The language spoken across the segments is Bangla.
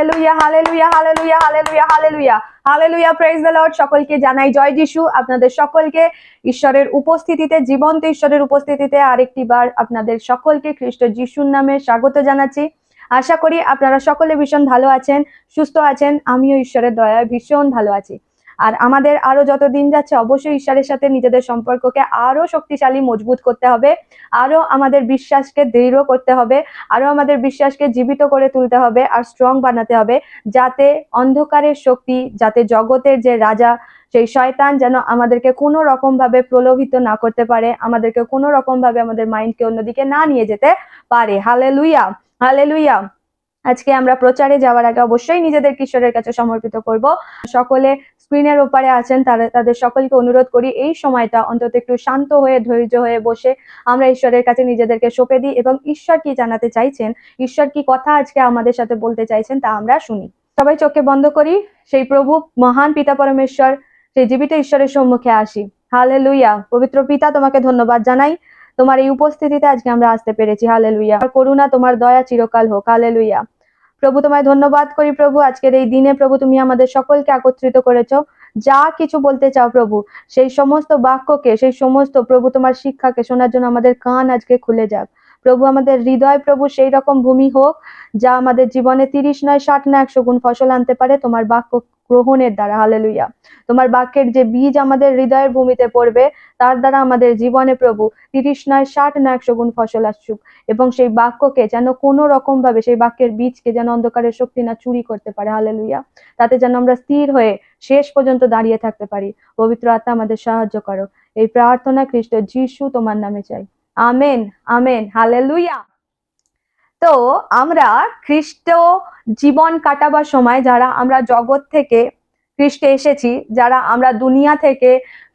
Hallelujah hallelujah hallelujah hallelujah hallelujah hallelujah, praise the Lord. সকলকে জানাই জয় যিশু। আপনাদের সকলকে ঈশ্বরের উপস্থিতিতে, জীবন্ত ঈশ্বরের উপস্থিতিতে আরেকটি বার আপনাদের সকলকে খ্রিস্ট যিশুর নামে স্বাগত জানাচ্ছি। আশা করি আপনারা সকলে ভীষণ ভালো আছেন, সুস্থ আছেন। আমিও ঈশ্বরের দয়ায় ভীষণ ভালো আছি। আর আমাদের আরো যত দিন যাচ্ছে অবশ্যই ঈশ্বরের সাথে নিজেদের সম্পর্ককে আরো শক্তিশালী, মজবুত করতে হবে, আরো আমাদের বিশ্বাসকে দৃঢ় করতে হবে, আরো আমাদের বিশ্বাসকে জীবিত করে তুলতে হবে আর স্ট্রং বানাতে হবে, যাতে অন্ধকারের শক্তি, যাতে জগতের যে রাজা সেই শয়তান যেন আমাদেরকে কোনো রকম ভাবে প্রলোভিত না করতে পারে, আমাদেরকে কোনো রকম ভাবে আমাদের মাইন্ডকে অন্যদিকে না নিয়ে যেতে পারে। Hallelujah hallelujah. আজকে আমরা প্রচারে যাওয়ার আগে অবশ্যই নিজেদের ঈশ্বরের কাছে সমর্পিত করব। সকলে স্ক্রিনের ওপারে আছেন, তাদের সকলকে অনুরোধ করি এই সময়টা অন্তত একটু শান্ত হয়ে, ধৈর্য হয়ে বসে আমরা ঈশ্বরের কাছে নিজেদেরকে সঁপে দিই এবং ঈশ্বর কি জানাতে চাইছেন, ঈশ্বর কি কথা আজকে আমাদের সাথে বলতে চাইছেন তা আমরা শুনি। সবাই চোখকে বন্ধ করি, সেই প্রভু মহান পিতা পরমেশ্বর, সেই জীবিত ঈশ্বরের সম্মুখে আসি। হালেলুয়া। পবিত্র পিতা, তোমাকে ধন্যবাদ জানাই, তোমার এই উপস্থিতিতে আজকে আমরা আসতে পেরেছি। হালেলুয়া। করুণা, তোমার দয়া চিরকাল হোক। হালেলুয়া। প্রভু, তোমায় ধন্যবাদ করি প্রভু, আজকের এই দিনে প্রভু তুমি আমাদের সকলকে একত্রিত করেছো। যা কিছু বলতে চাও প্রভু, সেই সমস্ত বাক্যকে, সেই সমস্ত প্রভু তোমার শিক্ষাকে শোনার জন্য আমাদের কান আজকে খুলে যাক প্রভু। আমাদের হৃদয় প্রভু সেই রকম ভূমি হোক যা আমাদের জীবনে 30 নয় 60 না 100 গুণ ফসল আনতে পারে তোমার বাক্য গ্রহণের দ্বারা। হালেলুয়া। তোমার বাক্যের যে বীজ আমাদের হৃদয়ের ভূমিতে পড়বে তার দ্বারা আমাদের জীবনে প্রভু 30 নয় 60 না 100 গুণ ফসল আসুক, এবং সেই বাক্যকে যেন কোনো রকম ভাবে, সেই বাক্যের বীজকে যেন অন্ধকারের শক্তি না চুরি করতে পারে। হালেলুয়া। তাতে যেন আমরা স্থির হয়ে শেষ পর্যন্ত দাঁড়িয়ে থাকতে পারি। পবিত্র আত্মা আমাদের সাহায্য করো। এই প্রার্থনা খ্রিস্ট যিশু তোমার নামে চাই, আমেন আমেন। হালেলুয়া। তো আমরা খ্রিস্ট জীবন কাটাবার সময় যারা আমরা জগৎ থেকে খ্রিস্টে এসেছি, যারা আমরা দুনিয়া থেকে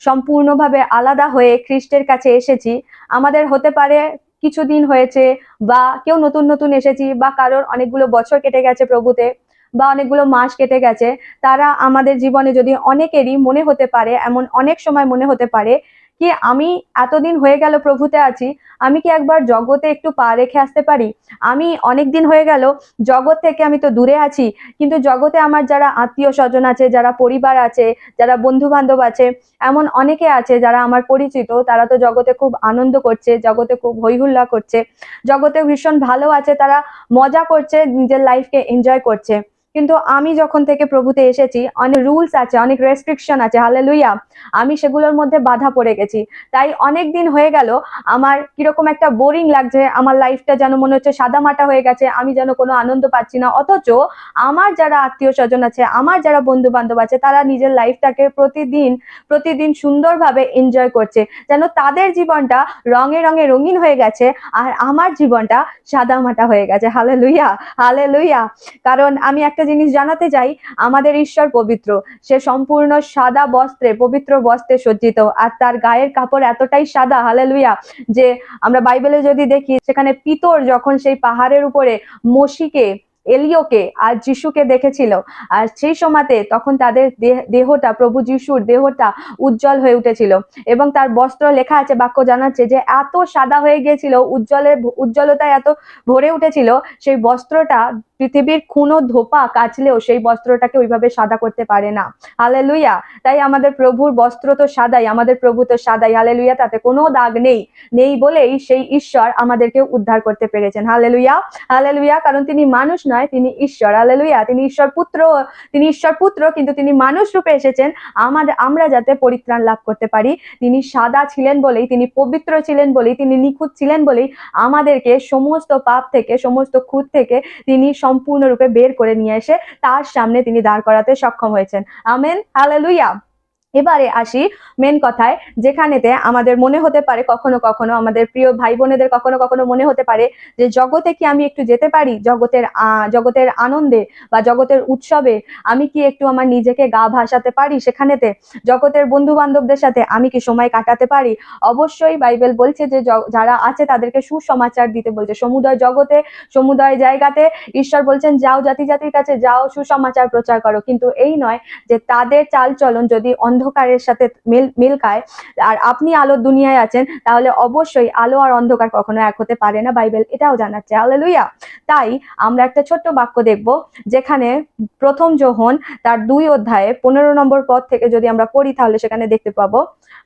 সম্পূর্ণভাবে আলাদা হয়ে খ্রিস্টের কাছে এসেছি, আমাদের হতে পারে কিছুদিন হয়েছে, বা কেউ নতুন নতুন এসেছি, বা কারোর অনেকগুলো বছর কেটে গেছে প্রভুতে, বা অনেকগুলো মাস কেটে গেছে। তারা আমাদের জীবনে যদি অনেকেরই মনে হতে পারে, এমন অনেক সময় মনে হতে পারে কি আমি এতদিন হয়ে গেল প্রভুতে আছি, আমি কি একবার জগতে একটু পা রেখে আসতে পারি? আমি অনেক দিন হয়ে গেল জগৎ থেকে, আমি তো দূরে আছি, কিন্তু জগতে আমার যারা আত্মীয় স্বজন আছে, যারা পরিবার আছে, যারা বন্ধু বান্ধব আছে, এমন অনেকে আছে যারা আমার পরিচিত, তারা তো জগতে খুব আনন্দ করছে, জগতে খুব হইহুল্লা করছে, জগতে ভীষণ ভালো আছে, তারা মজা করছে, নিজের লাইফকে এনজয় করছে। কিন্তু আমি যখন থেকে প্রভুতে এসেছি, অনেক রুলস আছে, অনেক রেস্ট্রিকশন আছে। হালেলুয়া। আমি সেগুলোর মধ্যে বাধা পড়ে গেছি। তাই অনেক দিন হয়ে গেল আমার কিরকম একটা বোরিং লাগছে, আমার লাইফটা যেন মনে হচ্ছে সাদামাটা হয়ে গেছে, আমি যেন কোনো আনন্দ পাচ্ছি না। অথচ আমার যারা আত্মীয় স্বজন আছে, আমার যারা বন্ধু বান্ধব আছে, তারা নিজের লাইফটাকে প্রতিদিন প্রতিদিন সুন্দরভাবে এনজয় করছে, যেন তাদের জীবনটা রঙে রঙে রঙিন হয়ে গেছে, আর আমার জীবনটা সাদামাটা হয়ে গেছে। Hallelujah hallelujah. কারণ আমি একটা জিনিস জানাতে চাই, আমাদের ঈশ্বর পবিত্র, সে সম্পূর্ণ সাদা বস্ত্রে, পবিত্র বস্ত্রে সজ্জিত, আর তার গায়ের কাপড় এতটাই সাদা, হালেলুয়া, যে আমরা বাইবেলে যদি দেখি, সেখানে পিতর যখন সেই পাহাড়ের উপরে মসিকে, এলিওকে আর যিশুকে দেখেছিল, আর সেই সময়তে তখন তাদের দেহটা, প্রভু যিশুর দেহটা উজ্জ্বল হয়ে উঠেছিল, এবং তার বস্ত্র, লেখা আছে, বাক্য জানাচ্ছে যে এত সাদা হয়ে গিয়েছিল, উজ্জ্বলতায় এত ভরে উঠেছিল, সেই বস্ত্রটা পৃথিবীর কোনো ধোপা কাচলেও সেই বস্ত্রটাকে ওইভাবে সাদা করতে পারে না। হালেলুয়া। তাই আমাদের প্রভুর বস্ত্র তো সাদাই, আমাদের প্রভু তো সাদাই। হালেলুয়া। তাতে কোনো দাগ নেই বলেই সেই ঈশ্বর আমাদেরকে উদ্ধার করতে পেরেছেন। Hallelujah hallelujah. কারণ তিনি মানুষ নয়, তিনি ঈশ্বর। হালেলুয়া। তিনি ঈশ্বর পুত্র, কিন্তু তিনি মানুষ রূপে এসেছেন আমরা যাতে পরিত্রাণ লাভ করতে পারি। তিনি সাদা ছিলেন বলেই, তিনি পবিত্র ছিলেন বলেই, তিনি নিখুঁত ছিলেন বলেই আমাদেরকে সমস্ত পাপ থেকে, সমস্ত খুঁত থেকে তিনি সম্পূর্ণরূপে বের করে নিয়ে এসে তার সামনে তিনি দাঁড় করাতে সক্ষম হয়েছেন। আমেন। হালেলুয়া। এবারে আসি মেন কথায়, যেখানেতে আমাদের মনে হতে পারে কখনো কখনো, আমাদের প্রিয় ভাই বোনেদের কখনো কখনো মনে হতে পারে যে জগতে কি আমি একটু যেতে পারি, জগতের আনন্দে বা জগতের উৎসবে আমি কি একটু আমার নিজেকে গা ভাসাতে পারি, সেখানেতে জগতের বন্ধু বান্ধবদের সাথে আমি কি সময় কাটাতে পারি? অবশ্যই বাইবেল বলছে যে যারা আছে তাদেরকে সুসমাচার দিতে বলছে। সমুদয় জগতে, সমুদয় জায়গাতে ঈশ্বর বলছেন যাও, জাতি জাতির কাছে যাও, সুসমাচার প্রচার করো। কিন্তু এই নয় যে তাদের চাল চলন যদি অন্ধকারের সাথে মিল খায়, আর আপনি আলোর দুনিয়ায় আছেন, তাহলে অবশ্যই আলো আর অন্ধকার কখনো এক হতে পারে না, বাইবেল এটাও জানাচ্ছে। হালেলুয়া। তাই আমরা একটা ছোট্ট বাক্য দেখব, যেখানে প্রথম যোহন তার 2 অধ্যায়ে 15 নম্বর পদ থেকে যদি আমরা পড়ি তাহলে সেখানে দেখতে পাবো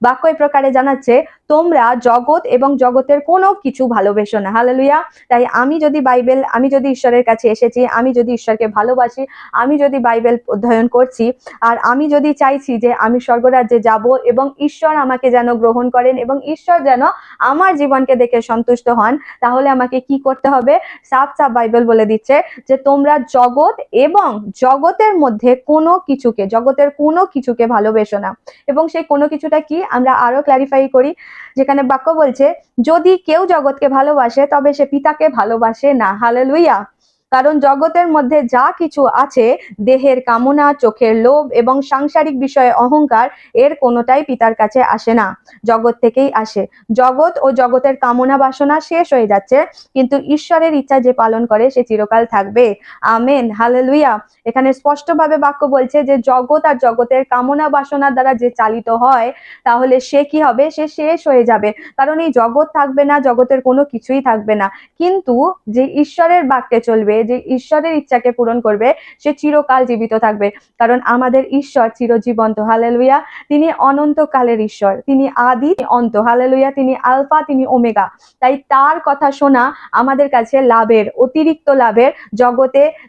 বাক্য এই প্রকারে জানাচ্ছে, তোমরা জগৎ এবং জগতের কোনো কিছু ভালোবেসো না। হালেলুয়া। তাই আমি যদি ঈশ্বরের কাছে এসেছি, আমি যদি ঈশ্বরকে ভালোবাসি, আমি যদি বাইবেল অধ্যয়ন করছি, আর আমি যদি চাইছি যে আমি স্বর্গরাজ্যে যাব এবং ঈশ্বর আমাকে যেন গ্রহণ করেন এবং ঈশ্বর যেন আমার জীবনকে দেখে সন্তুষ্ট হন, তাহলে আমাকে কি করতে হবে? সাফ সাফ বাইবেল বলে দিচ্ছে যে তোমরা জগৎ এবং জগতের মধ্যে জগতের কোনো কিছুকে ভালোবেসো না। এবং সেই কোনো কিছুটা কি আমরা আরো ক্ল্যারিফাই করি, যেখানে বাক্য বলছে, যদি কেউ জগৎকে ভালোবাসে তবে সে পিতাকে ভালোবাসে না। হালেলুয়া। কারণ জগতের মধ্যে যা কিছু আছে, দেহের কামনা, চোখের লোভ এবং সাংসারিক বিষয়ে অহংকার, এর কোনোটাই পিতার কাছে আসে না, জগৎ থেকেই আসে। জগৎ ও জগতের কামনা বাসনা শেষ হয়ে যাচ্ছে, কিন্তু ঈশ্বরের ইচ্ছা যে পালন করে সে চিরকাল থাকবে। Amen, hallelujah. এখানে স্পষ্টভাবে বাক্য বলছে যে জগৎ আর জগতের কামনা বাসনার দ্বারা যে চালিত হয়, তাহলে সে কি হবে? সে শেষ হয়ে যাবে। কারণ এই জগৎ থাকবে না, জগতের কোনো কিছুই থাকবে না। কিন্তু যে ঈশ্বরের বাক্যে চলবে, যে ঈশ্বরের ইচ্ছাকে পূরণ করবে, সে চিরকাল জীবিত থাকবে। কারণ আমাদের ঈশ্বর চিরজীবন্ত। হালেলুয়া। তিনি অনন্তকালের ঈশ্বর, তিনি আদি, অন্ত। হালেলুয়া। তিনি আলফা, তিনি ওমেগা। তাই তার কথা শোনা আমাদের কাছে লাভের, অতিরিক্ত লাভের,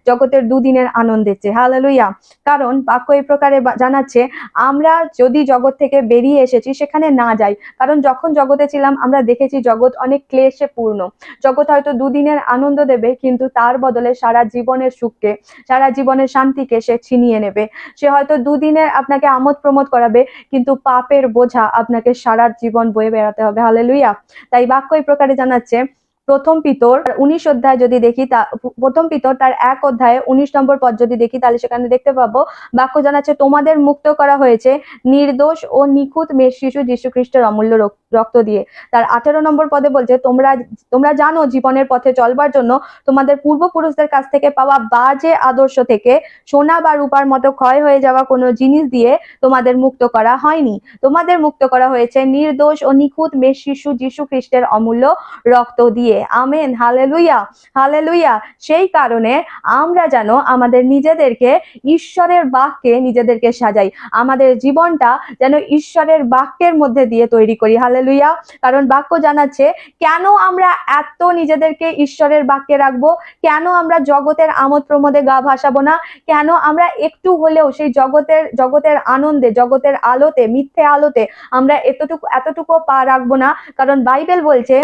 জগতের দুদিনের আনন্দের চেয়ে। হালেলুয়া। কারণ বাক্য এই প্রকারে জানাচ্ছে, আমরা যদি জগৎ থেকে বেরিয়ে এসেছি সেখানে না যাই। কারণ যখন জগতে ছিলাম আমরা দেখেছি জগৎ অনেক ক্লেশে পূর্ণ। জগৎ হয়তো দুদিনের আনন্দ দেবে, কিন্তু তার বদলে সারা জীবনের সুখকে, সারা জীবনের শান্তিকে সে ছিনিয়ে নেবে। সে হয়তো দুদিনের আপনাকে আমোদ প্রমোদ করাবে, কিন্তু পাপের বোঝা আপনাকে সারা জীবন বয়ে বেড়াতে হবে। হালেলুয়া। তাই বাক্য এই প্রকারে জানাচ্ছে, প্রথম পিতর 19 অধ্যায় যদি দেখি, প্রথম পিতর তার 1 অধ্যায়ে 19 নম্বর পদ যদি দেখি, তাহলে সেখানে দেখতে পাবো বাক্য জানাচ্ছে, তোমাদের মুক্ত করা হয়েছে নির্দোষ ও নিখুঁত মেয়ে শিশু যীশু খ্রিস্টের অমূল্য রক্ত দিয়ে। তার 18 নম্বর পদে বলছে, তোমরা জানো জীবনের পথে চলবার জন্য তোমাদের পূর্বপুরুষদের কাছ থেকে পাওয়া বাজে আদর্শ থেকে সোনা বা রূপার মতো ক্ষয় হয়ে যাওয়া কোনো জিনিস দিয়ে তোমাদের মুক্ত করা হয়নি। তোমাদের মুক্ত করা হয়েছে নির্দোষ ও নিখুঁত মেয়ে শিশু যীশু খ্রিস্টের অমূল্য রক্ত দিয়ে। Amen, hallelujah, hallelujah. সেই কারণে আমরা যেন আমাদের নিজেদেরকে ঈশ্বরের বাক্যে নিজেদেরকে সাজাই, আমাদের জীবনটা যেন ঈশ্বরের বাক্যের মধ্যে দিয়ে তৈরি করি। হালেলুয়া। কারণ বাক্য জানাচ্ছে, কেন আমরা এত নিজেদেরকে ঈশ্বরের বাক্যে রাখবো? কেন আমরা জগতের আমোদ প্রমোদে গা ভাসাবো না? কেন আমরা একটু হলেও সেই জগতের আনন্দে, জগতের আলোতে, মিথ্যে আলোতে আমরা এতটুকু পা রাখবো না? কারণ বাইবেল বলছে,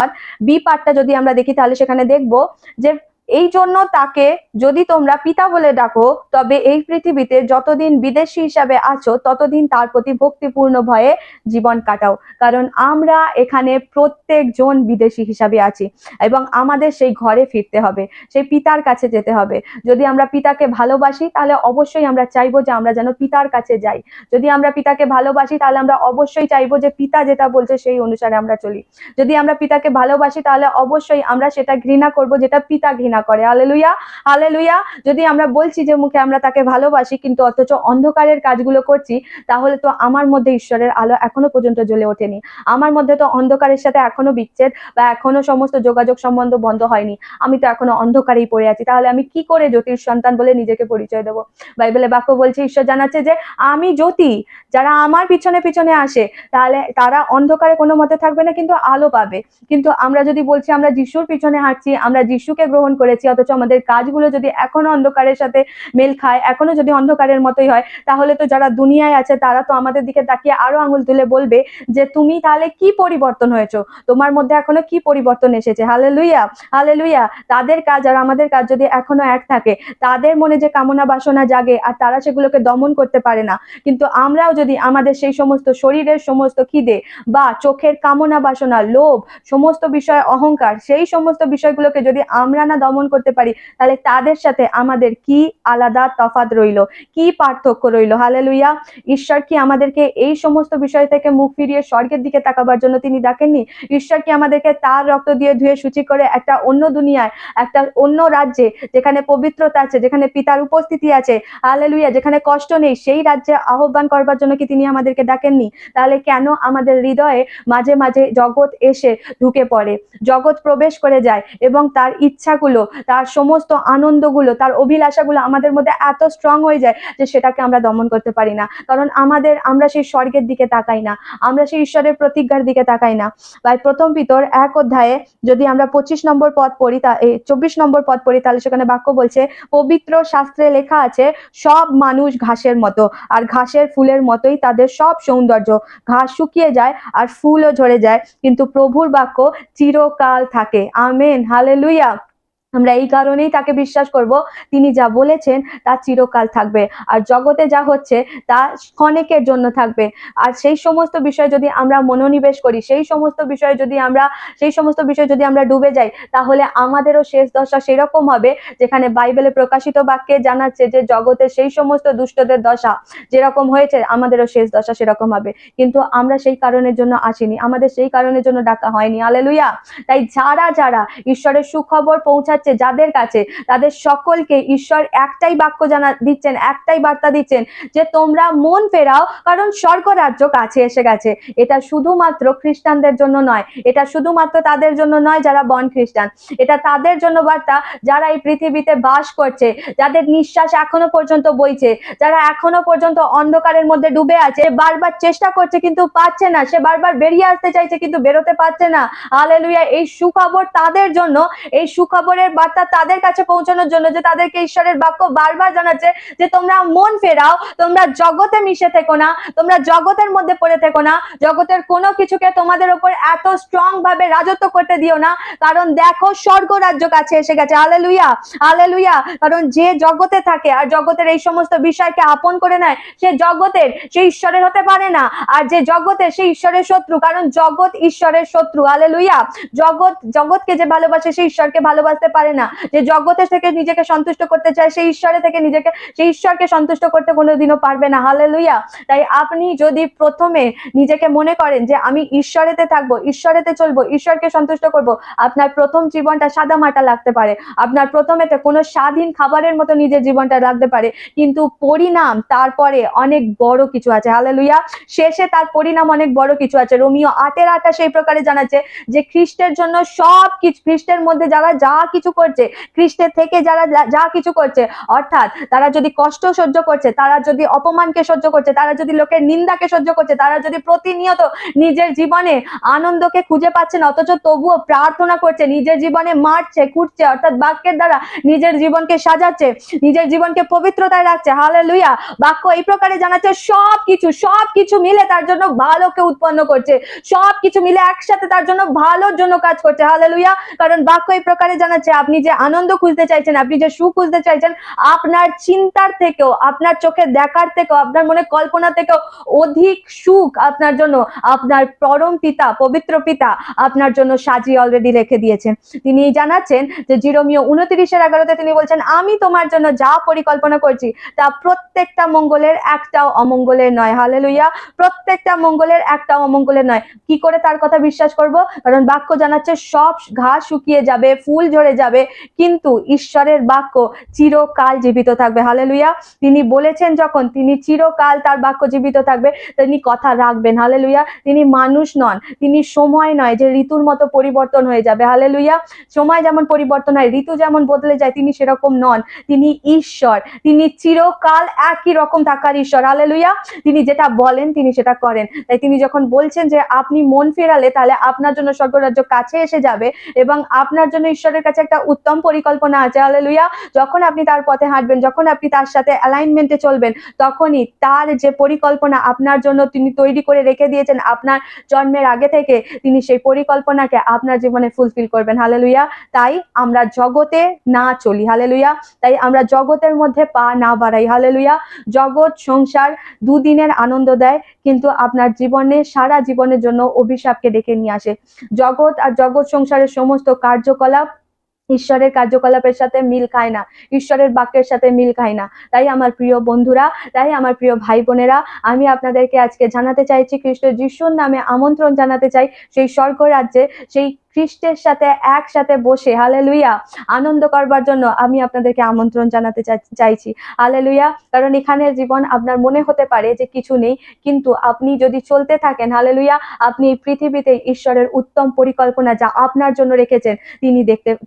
বি পার্টটা যদি আমরা দেখি তাহলে সেখানে দেখবো যে, এই জন্য তাকে যদি তোমরা পিতা বলে ডাকো, তবে এই পৃথিবীতে যতদিন বিদেশী হিসাবে আছো ততদিন তার প্রতি ভক্তিপূর্ণ ভয়ে জীবন কাটাও। কারণ আমরা এখানে প্রত্যেকজন বিদেশী হিসাবে আছি এবং আমাদের সেই ঘরে ফিরতে হবে, সেই পিতার কাছে যেতে হবে। যদি আমরা পিতাকে ভালোবাসি তাহলে অবশ্যই আমরা চাইবো যে আমরা যেন পিতার কাছে যাই। যদি আমরা পিতাকে ভালোবাসি তাহলে আমরা অবশ্যই চাইবো যে পিতা যেটা বলছে সেই অনুসারে আমরা চলি। যদি আমরা পিতাকে ভালোবাসি তাহলে অবশ্যই আমরা সেটা ঘৃণা করব যেটা পিতা ঘৃণা করে। Hallelujah, hallelujah. যদি আমরা বলছি যে মুখে আমরা তাকে ভালোবাসি, কিন্তু অথচ অন্ধকারের কাজগুলো করছি, তাহলে তো আমার মধ্যে ঈশ্বরের আলো এখনো পর্যন্ত জ্বলে ওঠেনি। আমার মধ্যে তো অন্ধকারের সাথে এখনো বিচ্ছেদ বা এখনো সমস্ত যোগাযোগ সম্বন্ধ বন্ধ হয়নি। আমি তো এখনো অন্ধকারেই পড়ে আছি। তাহলে আমি কি করে জ্যোতির সন্তান বলে নিজেকে পরিচয় দেবো? বাইবেলে বাক্য বলছে, ঈশ্বর জানাচ্ছে যে আমি জ্যোতি, যারা আমার পিছনে পিছনে আসে তাহলে তারা অন্ধকারে কোনো মতে থাকবে না, কিন্তু আলো পাবে। কিন্তু আমরা যদি বলছি আমরা যিশুর পিছনে হাঁটছি, আমরা যিশুকে গ্রহণ করেছি, অথচ আমাদের কাজগুলো যদি এখনো অন্ধকারের সাথে মেল খায়, এখনো যদি অন্ধকারের মতোই হয়, তাহলে তো যারা দুনিয়ায় আছে তারা তো আমাদের দিকে তাকিয়ে আরো আঙুল তুলে বলবে যে তুমি তাহলে কি পরিবর্তন হয়েছো, তোমার মধ্যে এখনো কি পরিবর্তন এসেছে। Hallelujah, hallelujah. তাদের কাজ আর আমাদের কাজ যদি এখনো এক থাকে, তাদের মনে যে কামনা বাসনা জাগে আর তারা সেগুলোকে দমন করতে পারে না, কিন্তু আমরাও যদি আমাদের সেই সমস্ত শরীরের সমস্ত খিদে বা চোখের কামনা বাসনা, লোভ, সমস্ত বিষয় অহংকার, সেই সমস্ত বিষয়গুলোকে যদি আমরা না দমন করতে পারি, তাহলে তাদের সাথে আমাদের কি আলাদা তফাৎ রইল, কি পার্থক্য রইল? হালেলুয়া। ঈশ্বর কি আমাদেরকে এই সমস্ত বিষয় থেকে মুখ ফিরিয়ে স্বর্গের দিকে তাকাবার জন্য তিনি ডাকেননি? ঈশ্বর কি আমাদেরকে তার রক্ত দিয়ে ধুয়ে শুচি করে একটা অন্য দুনিয়ায়, একটা অন্য রাজ্যে, যেখানে পবিত্রতা আছে, যেখানে পিতার উপস্থিতি আছে, হালেলুয়া, যেখানে কষ্ট নেই, সেই রাজ্যে আহ্বান করবার জন্য কি তিনি আমাদেরকে ডাকেননি? তাহলে কেন আমাদের হৃদয়ে মাঝে মাঝে জগৎ এসে ঢুকে পড়ে, জগৎ প্রবেশ করে যায় এবং তার ইচ্ছাগুলো, ইচ্ছাগুলো, তার সমস্ত আনন্দগুলো, তার অভিলাষাগুলো আমাদের মধ্যে এত স্ট্রং হয়ে যায় যে সেটাকে আমরা দমন করতে পারি না। কারণ আমরা সেই স্বর্গের দিকে তাকাই না, আমরা সেই ঈশ্বরের প্রতিজ্ঞার দিকে তাকাই না। তাই প্রথম পিতর 1 অধ্যায়ে যদি আমরা 25 নম্বর পদ পড়ি, 24 নম্বর পদ পড়ি, তাহলে সেখানে বাক্য বলছে, পবিত্র শাস্ত্রে লেখা আছে, সব মানুষ ঘাসের মতো, আর ঘাসের ফুলের মতোই তাদের সব সৌন্দর্য। ঘাস শুকিয়ে যায় আর ফুলও ঝরে যায়, কিন্তু প্রভুর বাক্য চিরকাল থাকে। Amen, hallelujah. আমরা এই কারণেই তাকে বিশ্বাস করব, তিনি যা বলেছেন তা চিরকাল থাকবে, আর জগতে যা হচ্ছে তা ক্ষণিকের জন্য থাকবে। আর সেই সমস্ত বিষয় যদি আমরা মনোনিবেশ করি, সেই সমস্ত বিষয় যদি আমরা ডুবে যাই, তাহলে আমাদেরও শেষ দশা সেরকম হবে, যেখানে বাইবেলে প্রকাশিত বাক্যে জানাচ্ছে যে জগতে সেই সমস্ত দুষ্টদের দশা যেরকম হয়েছে, আমাদেরও শেষ দশা সেরকম হবে। কিন্তু আমরা সেই কারণের জন্য আসিনি, আমাদের সেই কারণের জন্য ডাকা হয়নি। হালেলুয়া। তাই যারা ঈশ্বরের সুখবর পৌঁছাচ্ছে যাদের কাছে, তাদের সকলকে ঈশ্বর একটাই বাক্য দিচ্ছেন, একটাই বার্তা দিচ্ছেন, যে তোমরা মন ফেরাও, কারণ স্বর্গ রাজ্য কাছে এসে গেছে। এটা শুধুমাত্র খ্রিস্টানদের জন্য নয়, এটা শুধুমাত্র তাদের জন্য নয় যারা বর্ন খ্রিস্টান, এটা তাদের জন্য বার্তা যারা এই পৃথিবীতে বাস করছে, যাদের নিঃশ্বাস এখনো পর্যন্ত বইছে, যারা এখনো পর্যন্ত অন্ধকারের মধ্যে ডুবে আছে, বারবার চেষ্টা করছে কিন্তু পাচ্ছে না, সে বারবার বেরিয়ে আসতে চাইছে কিন্তু বেরোতে পারছে না। হালেলুয়া। এই সুখবর তাদের জন্য, এই সুখবরের বার্তা তাদের কাছে পৌঁছানোর জন্য, যে তাদেরকে ঈশ্বরের বাক্য বারবার জানাচ্ছে যে তোমরা মন ফেরাও, তোমরা জগতে মিশে থেকো না, তোমরা জগতের মধ্যে পড়ে থেকো না, জগতের কোনো কিছুকে তোমাদের উপর এত স্ট্রং ভাবে রাজত্ব করতে দিও না, কারণ দেখো স্বর্গ রাজ্য কাছে এসে গেছে। Hallelujah, hallelujah. কারণ যে জগতে থাকে আর জগতের এই সমস্ত বিষয়কে আপন করে নেয়, সে জগতের, সে ঈশ্বরের হতে পারে না। আর যে জগতের, সে ঈশ্বরের শত্রু, কারণ জগৎ ঈশ্বরের শত্রু। হালেলুয়া। জগৎকে যে ভালোবাসে সে ঈশ্বরকে ভালোবাসতে পারে না। যে জগতের থেকে নিজেকে সন্তুষ্ট করতে চায়, সেই ঈশ্বরকে সন্তুষ্ট করতে কোনোদিনও পারবে না। হালেলুয়া। তাই আপনি যদি প্রথমে নিজেকে মনে করেন যে আমি ঈশ্বরেতে থাকবো, ঈশ্বরেতে চলবো, ঈশ্বরকে সন্তুষ্ট করব, আপনার প্রথম জীবনটা সাদা মাটা লাগতে পারে, আপনার প্রথমেতে কোনো স্বাধীন খাবারের মতো নিজের জীবনটা লাগতে পারে, কিন্তু পরিণাম তারপরে অনেক বড় কিছু আছে। হালেলুয়া। শেষে তার পরিণাম অনেক বড় কিছু আছে। রোমিও 8:28 সেই প্রকারে জানাচ্ছে যে খ্রিস্টের জন্য সব কিছু, খ্রিস্টের মধ্যে যারা যা কিছু করছে, খ্রিস্টের থেকে যারা যা কিছু করছে, অর্থাৎ তারা যদি কষ্ট সহ্য করছে, তারা যদি অপমানকে সহ্য করছে, তারা যদি লোকের নিন্দাকে সহ্য করছে, তারা যদি প্রতিনিয়ত নিজের জীবনে আনন্দকে খুঁজে পাচ্ছে না, অথচ তবুও প্রার্থনা করছে, নিজের জীবনে মারছে, কুটছে, অর্থাৎ বাক্যের দ্বারা নিজের জীবনকে সাজাচ্ছে, নিজের জীবনকে পবিত্রতায় রাখছে। হালেলুয়া। বাক্য এই প্রকারে জানাচ্ছে সবকিছু মিলে তার জন্য ভালোকে উৎপন্ন করছে, সবকিছু মিলে একসাথে তার জন্য ভালোর জন্য কাজ করছে। হালেলুয়া। কারণ বাক্য এই প্রকারে জানাচ্ছে, আপনি যে আনন্দ খুঁজতে চাইছেন, আপনি যে সুখ খুঁজতে চাইছেন, আপনার চিন্তার থেকেও, আপনার চোখে দেখার থেকেও, আপনার মনে কল্পনা থেকেও অধিক সুখ আপনার জন্য আপনার পরম পিতা, পবিত্র পিতা আপনার জন্য সাজিয়ে অলরেডি রেখে দিয়েছেন। তিনি জানাচ্ছেন যে জিরোমিও 29:11 তিনি বলছেন, আমি তোমার জন্য যা পরিকল্পনা করছি তা প্রত্যেকটা মঙ্গলের, একটাও অমঙ্গলের নয়। হালেলুয়া। প্রত্যেকটা মঙ্গলের, একটাও অমঙ্গলের নয়। কি করে তার কথা বিশ্বাস করব? কারণ বাক্য জানাচ্ছে সব ঘাস শুকিয়ে যাবে, ফুল ঝরে যাবে, কিন্তু ঈশ্বরের বাক্য চিরকাল জীবিত থাকবে। হালেলুয়া। তিনি বলেছেন যখন, তিনি চিরকাল তার বাক্য জীবিত থাকবে, তিনি কথা রাখবেন। হালেলুয়া। তিনি মানুষ নন, তিনি সময় নয় যে ঋতুর মতো পরিবর্তন হয়ে যাবে। হালেলুয়া। সময় যেমন পরিবর্তন হয়, ঋতু যেমন বদলে যায়, তিনি সেরকম নন। তিনি ঈশ্বর, তিনি চিরকাল একই রকম থাকার ঈশ্বর। হালেলুয়া। তিনি যেটা বলেন তিনি সেটা করেন। তাই তিনি যখন বলছেন যে আপনি মন ফেরালে তাহলে আপনার জন্য স্বর্গরাজ্য কাছে এসে যাবে, এবং আপনার জন্য ঈশ্বরের কাছে একটা উত্তম পরিকল্পনা আছে। হালেলুয়া। যখন আপনি তার পথে হাঁটবেন, যখন আপনি তার সাথে অ্যালাইনমেন্টে চলবেন, তখনই তার যে পরিকল্পনা আপনার জন্য তিনি তৈরি করে রেখে দিয়েছেন আপনার জন্মের আগে থেকে, তিনি সেই পরিকল্পনাকে আপনার জীবনে ফুলফিল করবেন। হালেলুয়া। তাই আমরা জগতে না চলি। হালেলুয়া। তাই আমরা জগতের মধ্যে পা না বাড়াই। হালেলুয়া। জগৎ সংসার দুদিনের আনন্দ দেয়, কিন্তু আপনার জীবনে সারা জীবনের জন্য অভিশাপকে ডেকে নিয়ে আসে। জগৎ আর জগৎ সংসারের সমস্ত কার্যকলাপ ঈশ্বরের কার্যকলাপের সাথে মিল খায় না, ঈশ্বরের বাক্যের সাথে মিল খায় না। তাই আমার প্রিয় বন্ধুরা, তাই আমার প্রিয় ভাই বোনেরা, আমি আপনাদেরকে আজকে জানাতে চাইছি, খ্রিস্ট যিশুর নামে আমন্ত্রণ জানাতে চাই সেই স্বর্গ রাজ্যে, সেই খ্রিস্টের সাথে একসাথে বসে হালেলুয়া আনন্দ করবার জন্য আমি আপনাদেরকে আমন্ত্রণ জানাতে চাইছি। হালেলুয়া। কারণ এখানের জীবন আপনার মনে হতে পারে যে কিছু নেই, কিন্তু আপনি যদি চলতে থাকেন, হালেলুয়া, আপনি এই পৃথিবীতে ঈশ্বরের উত্তম পরিকল্পনা যা আপনার জন্য রেখেছেন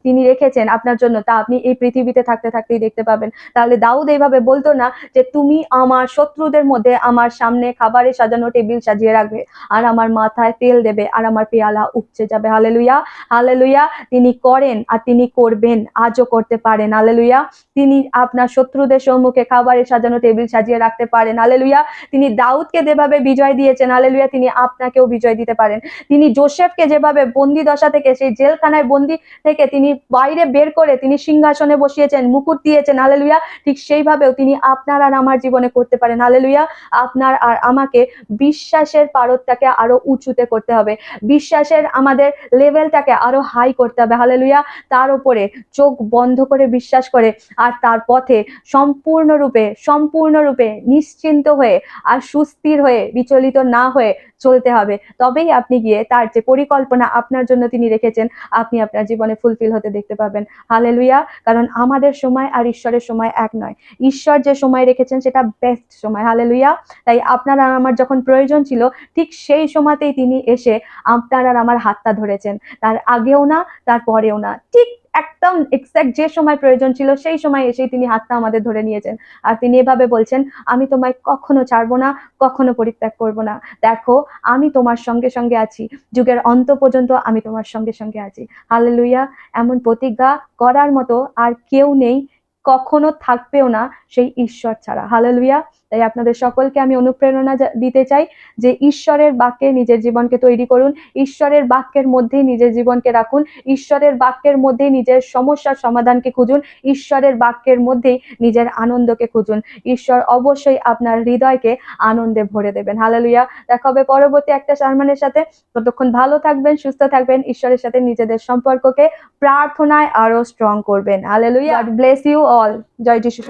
তিনি রেখেছেন আপনার জন্য তা আপনি এই পৃথিবীতে থাকতে থাকতেই দেখতে পাবেন। তাহলে দাউদ এইভাবে বলতো না যে তুমি আমার শত্রুদের মধ্যে আমার সামনে খাবারে সাজানো টেবিল সাজিয়ে রাখবে, আর আমার মাথায় তেল দেবে, আর আমার পেয়ালা উপচে যাবে। Hallelujah, hallelujah. তিনি করেন আর তিনি করবেন, আজও করতে পারেন। হালেলুয়া। তিনি আপনার শত্রুদের সম্মুখে খাবারে সাজানো টেবিল সাজিয়ে রাখতে পারেন। হালেলুয়া। তিনি দাউদকে যেভাবে বিজয় দিয়েছেন, হালেলুয়া, তিনি আপনাকেও বিজয় দিতে পারেন। তিনি যোসেফকে যেভাবে বন্দি দশা থেকে, সেই জেলখানায় বন্দি থেকে তিনি বাইরে বের করে তিনি সিংহাসনে বসিয়েছেন, মুকুট দিয়েছেন, হালেলুয়া, ঠিক সেইভাবেও তিনি আপনার আর আমার জীবনে করতে পারেন। হালেলুয়া। আপনার আর আমাকে বিশ্বাসের পারদটাকে আরো উঁচুতে করতে হবে, বিশ্বাসের আমাদের লেভেলটাকে আরো হাই করতে হবে। হালেলুয়া। তার উপরে চোখ বন্ধ করে বিশ্বাস করে আর তার পথে সম্পূর্ণরূপে নিশ্চিন্ত হয়ে আর সুস্থির হয়ে বিচলিত না হয়ে চলতে হবে। তবেই আপনি গিয়ে তার যে পরিকল্পনা আপনার জন্য তিনি রেখেছেন, আপনি আপনার জীবনে ফুলফিল হতে দেখতে পাবেন। হালেলুয়া। কারণ আমাদের সময় আর ঈশ্বরের সময় এক নয়। ঈশ্বর যে সময় রেখেছেন সেটা বেস্ট সময়। হালেলুয়া। তাই আপনার আর আমার যখন প্রয়োজন ছিল, ঠিক সেই সময়তেই তিনি এসে আপনার আর আমার হাতটা ধরেছেন। তার আগেও না, তার পরেও না, ঠিক একদম এক্সাক্ট যে সময় প্রয়োজন ছিল সেই সময় এসেই তিনি হাতটা আমাদের ধরে নিয়েছেন। আর তিনি এভাবে বলছেন, আমি তোমায় কখনো ছাড়বো না, কখনো পরিত্যাগ করব না। দেখো, আমি তোমার সঙ্গে সঙ্গে আছি, যুগের অন্ত পর্যন্ত আমি তোমার সঙ্গে সঙ্গে আছি। হালেলুয়া। এমন প্রতিজ্ঞা করার মতো আর কেউ নেই, কখনো থাকবেও না, সেই ঈশ্বর ছাড়া। হালেলুয়া। তাই আপনাদের সকলকে আমি অনুপ্রেরণা দিতে চাই যে ঈশ্বরের বাক্যে নিজের জীবনকে তৈরি করুন, ঈশ্বরের বাক্যের মধ্যেই নিজের জীবনকে রাখুন, ঈশ্বরের বাক্যের মধ্যেই নিজের সমস্যার সমাধানকে খুঁজুন, ঈশ্বরের বাক্যের মধ্যেই নিজের আনন্দকে খুঁজুন। ঈশ্বর অবশ্যই আপনার হৃদয়কে আনন্দে ভরে দেবেন। হালেলুয়া। দেখা হবে পরবর্তী একটা সারমনের সাথে। ততক্ষণ ভালো থাকবেন, সুস্থ থাকবেন, ঈশ্বরের সাথে নিজেদের সম্পর্ককে প্রার্থনায় আরো স্ট্রং করবেন। Hallelujah. God bless you all. জয় যিশু।